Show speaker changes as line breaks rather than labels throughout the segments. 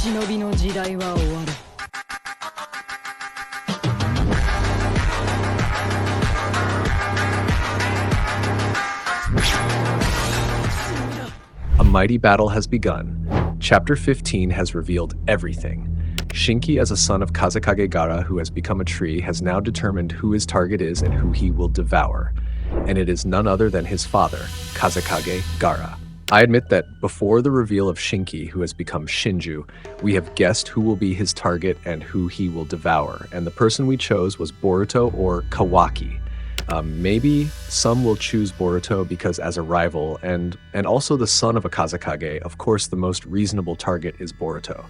忍びの時代は終わる。
A mighty battle has begun. Chapter 15 has revealed everything. Shinki, as a son of Kazekage Gaara who has become a tree, has now determined who his target is and who he will devour. And it is none other than his father, Kazekage Gaara. I admit that before the reveal of Shinki, who has become Shinju, we have guessed who will be his target and who he will devour, and the person we chose was Boruto or Kawaki. Maybe some will choose Boruto because as a rival, and also the son of a Kazekage, of course the most reasonable target is Boruto.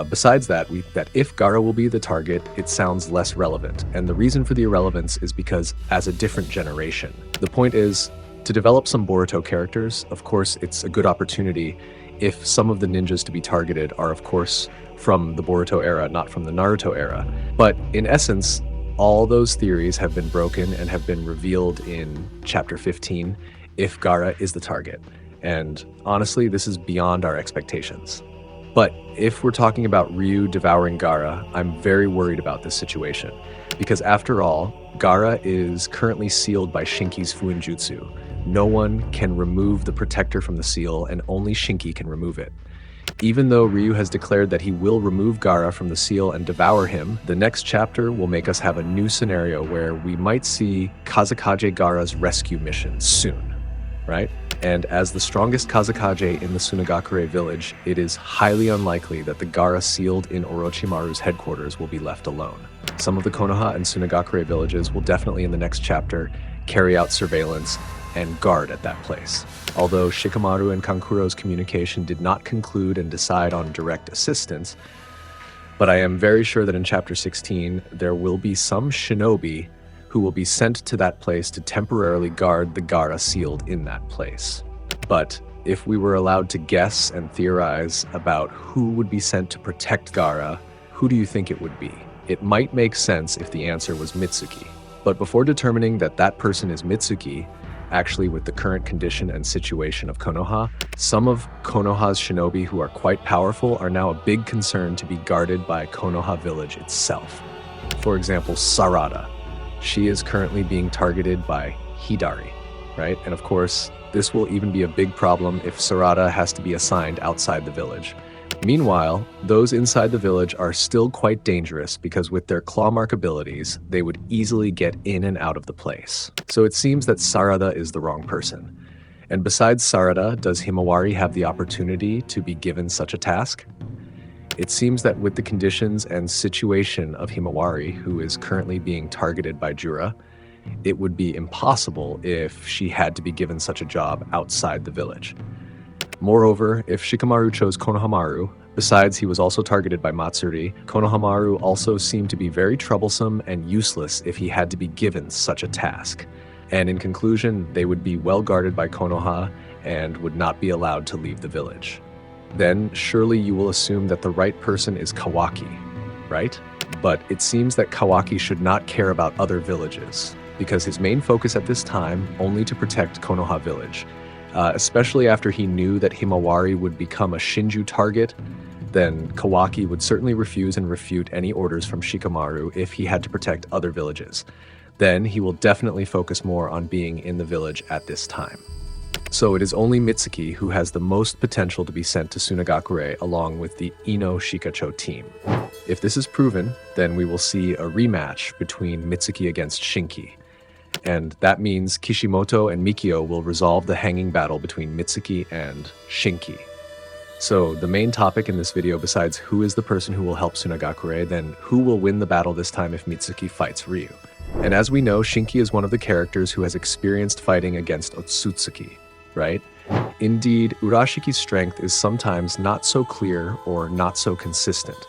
Besides that, that if Gaara will be the target, it sounds less relevant, and the reason for the irrelevance is because as a different generation. The point is, to develop some Boruto characters, of course it's a good opportunity if some of the ninjas to be targeted are of course from the Boruto era, not from the Naruto era. But in essence, all those theories have been broken and have been revealed in Chapter 15 if Gaara is the target. And honestly, this is beyond our expectations. But if we're talking about Ryu devouring Gaara, I'm very worried about this situation. Because after all, Gaara is currently sealed by Shinki's Fuinjutsu. No one can remove the protector from the seal, and only Shinki can remove it. Even though Ryu has declared that he will remove Gaara from the seal and devour him, the next chapter will make us have a new scenario where we might see Kazekage Gaara's rescue mission soon, right? And as the strongest Kazekage in the Sunagakure village, it is highly unlikely that the Gaara sealed in Orochimaru's headquarters will be left alone. Some of the Konoha and Sunagakure villages will definitely in the next chapter carry out surveillance and guard at that place. Although Shikamaru and Kankuro's communication did not conclude and decide on direct assistance, but I am very sure that in Chapter 16 there will be some shinobi who will be sent to that place to temporarily guard the Gaara sealed in that place. But if we were allowed to guess and theorize about who would be sent to protect Gaara, who do you think it would be? It might make sense if the answer was Mitsuki. But before determining that that person is Mitsuki, actually with the current condition and situation of Konoha, some of Konoha's shinobi who are quite powerful are now a big concern to be guarded by Konoha village itself. For example, Sarada. She is currently being targeted by Hidari, right? And of course, this will even be a big problem if Sarada has to be assigned outside the village. Meanwhile, those inside the village are still quite dangerous because with their claw mark abilities, they would easily get in and out of the place. So it seems that Sarada is the wrong person. And besides Sarada, does Himawari have the opportunity to be given such a task? It seems that with the conditions and situation of Himawari, who is currently being targeted by Jura, it would be impossible if she had to be given such a job outside the village. Moreover, if Shikamaru chose Konohamaru, besides he was also targeted by Matsuri, Konohamaru also seemed to be very troublesome and useless if he had to be given such a task. And in conclusion, they would be well guarded by Konoha and would not be allowed to leave the village. Then surely you will assume that the right person is Kawaki, right? But it seems that Kawaki should not care about other villages, because his main focus at this time only to protect Konoha village. Especially after he knew that Himawari would become a Shinju target, then Kawaki would certainly refuse and refute any orders from Shikamaru if he had to protect other villages. Then he will definitely focus more on being in the village at this time. So it is only Mitsuki who has the most potential to be sent to Sunagakure along with the Ino Shikacho team. If this is proven, then we will see a rematch between Mitsuki against Shinki. And that means Kishimoto and Mikio will resolve the hanging battle between Mitsuki and Shinki. So the main topic in this video, besides who is the person who will help Sunagakure, then who will win the battle this time if Mitsuki fights Ryu. And as we know, Shinki is one of the characters who has experienced fighting against Otsutsuki, right? Indeed, Urashiki's strength is sometimes not so clear or not so consistent.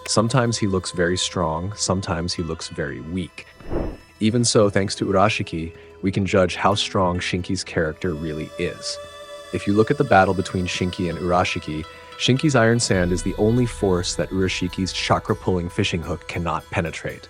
Sometimes he looks very strong, sometimes he looks very weak. Even so, thanks to Urashiki, we can judge how strong Shinki's character really is. If you look at the battle between Shinki and Urashiki, Shinki's Iron Sand is the only force that Urashiki's chakra-pulling fishing hook cannot penetrate.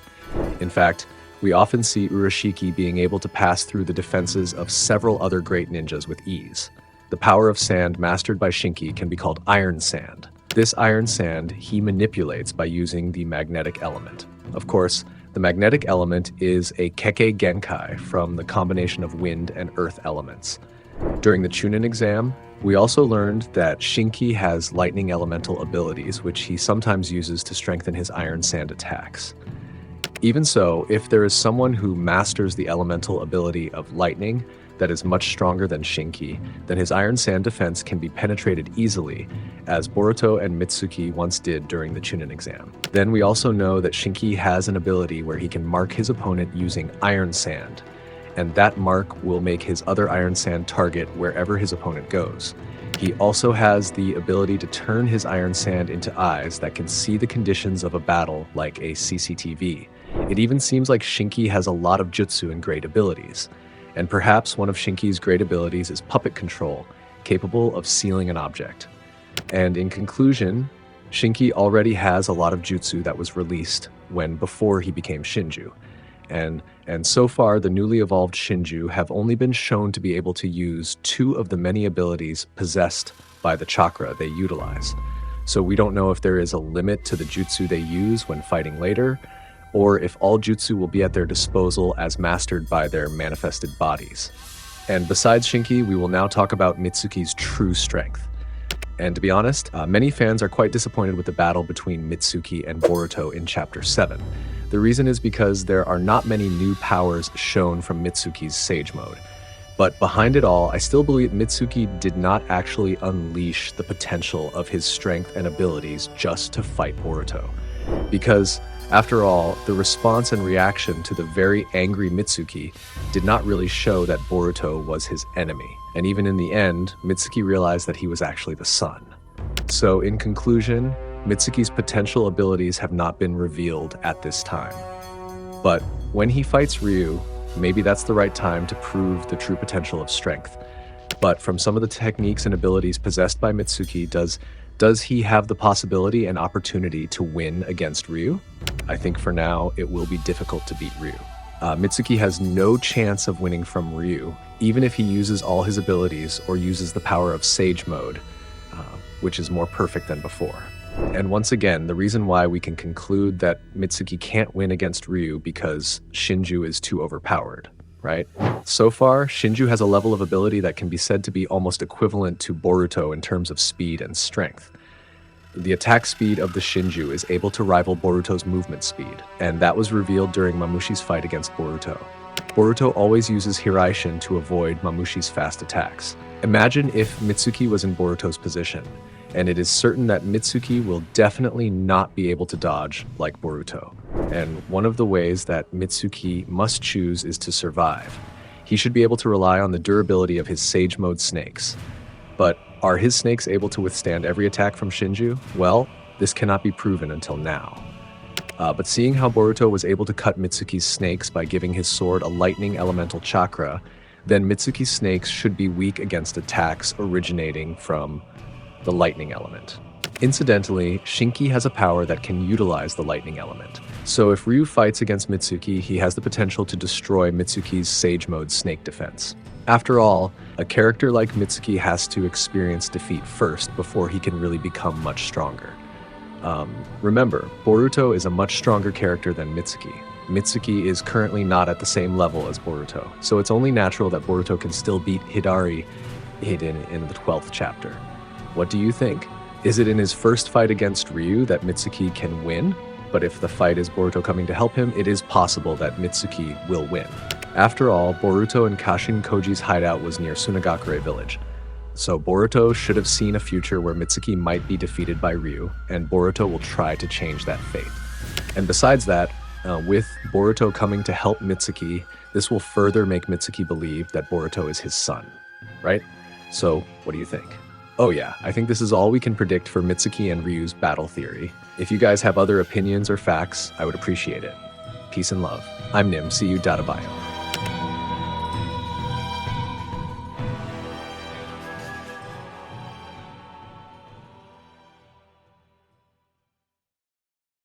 In fact, we often see Urashiki being able to pass through the defenses of several other great ninjas with ease. The power of sand mastered by Shinki can be called Iron Sand. This iron sand he manipulates by using the magnetic element. Of course, the magnetic element is a Kekkei Genkai from the combination of wind and earth elements. During the Chunin exam, we also learned that Shinki has lightning elemental abilities, which he sometimes uses to strengthen his iron sand attacks. Even so, if there is someone who masters the elemental ability of lightning that is much stronger than Shinki, then his iron sand defense can be penetrated easily, as Boruto and Mitsuki once did during the Chunin exam. Then we also know that Shinki has an ability where he can mark his opponent using iron sand, and that mark will make his other iron sand target wherever his opponent goes. He also has the ability to turn his iron sand into eyes that can see the conditions of a battle like a CCTV. It even seems like Shinki has a lot of jutsu and great abilities. And perhaps one of Shinki's great abilities is puppet control, capable of sealing an object. And in conclusion, Shinki already has a lot of jutsu that was released before he became Shinju. And so far, the newly evolved Shinju have only been shown to be able to use 2 of the many abilities possessed by the chakra they utilize. So we don't know if there is a limit to the jutsu they use when fighting later, or if all jutsu will be at their disposal as mastered by their manifested bodies. And besides Shinki, we will now talk about Mitsuki's true strength. And to be honest, many fans are quite disappointed with the battle between Mitsuki and Boruto in Chapter 7. The reason is because there are not many new powers shown from Mitsuki's Sage Mode. But behind it all, I still believe Mitsuki did not actually unleash the potential of his strength and abilities just to fight Boruto. Because, after all, the response and reaction to the very angry Mitsuki did not really show that Boruto was his enemy. And even in the end, Mitsuki realized that he was actually the sun. So in conclusion, Mitsuki's potential abilities have not been revealed at this time. But when he fights Ryu, maybe that's the right time to prove the true potential of strength. But from some of the techniques and abilities possessed by Mitsuki, does he have the possibility and opportunity to win against Ryu? I think for now, it will be difficult to beat Ryu. Mitsuki has no chance of winning from Ryu, even if he uses all his abilities or uses the power of Sage Mode, which is more perfect than before. And once again, the reason why we can conclude that Mitsuki can't win against Ryu because Shinju is too overpowered, right? So far, Shinju has a level of ability that can be said to be almost equivalent to Boruto in terms of speed and strength. The attack speed of the Shinju is able to rival Boruto's movement speed, and that was revealed during Mamushi's fight against Boruto. Boruto always uses Hiraishin to avoid Mamushi's fast attacks. Imagine if Mitsuki was in Boruto's position, and it is certain that Mitsuki will definitely not be able to dodge like Boruto. And one of the ways that Mitsuki must choose is to survive. He should be able to rely on the durability of his Sage Mode snakes. But are his snakes able to withstand every attack from Shinju? Well, this cannot be proven until now. But seeing how Boruto was able to cut Mitsuki's snakes by giving his sword a lightning elemental chakra, then Mitsuki's snakes should be weak against attacks originating from the lightning element. Incidentally, Shinki has a power that can utilize the lightning element. So if Ryu fights against Mitsuki, he has the potential to destroy Mitsuki's Sage Mode snake defense. After all, a character like Mitsuki has to experience defeat first before he can really become much stronger. Remember, Boruto is a much stronger character than Mitsuki. Mitsuki is currently not at the same level as Boruto, so it's only natural that Boruto can still beat Hidari hidden in the 12th chapter. What do you think? Is it in his first fight against Ryu that Mitsuki can win? But if the fight is Boruto coming to help him, it is possible that Mitsuki will win. After all, Boruto and Kashin Koji's hideout was near Sunagakure village. So Boruto should have seen a future where Mitsuki might be defeated by Ryu, and Boruto will try to change that fate. And besides that, with Boruto coming to help Mitsuki, this will further make Mitsuki believe that Boruto is his son, right? So, what do you think? Oh yeah, I think this is all we can predict for Mitsuki and Ryu's battle theory. If you guys have other opinions or facts, I would appreciate it. Peace and love. I'm Nim, see you Data Bio.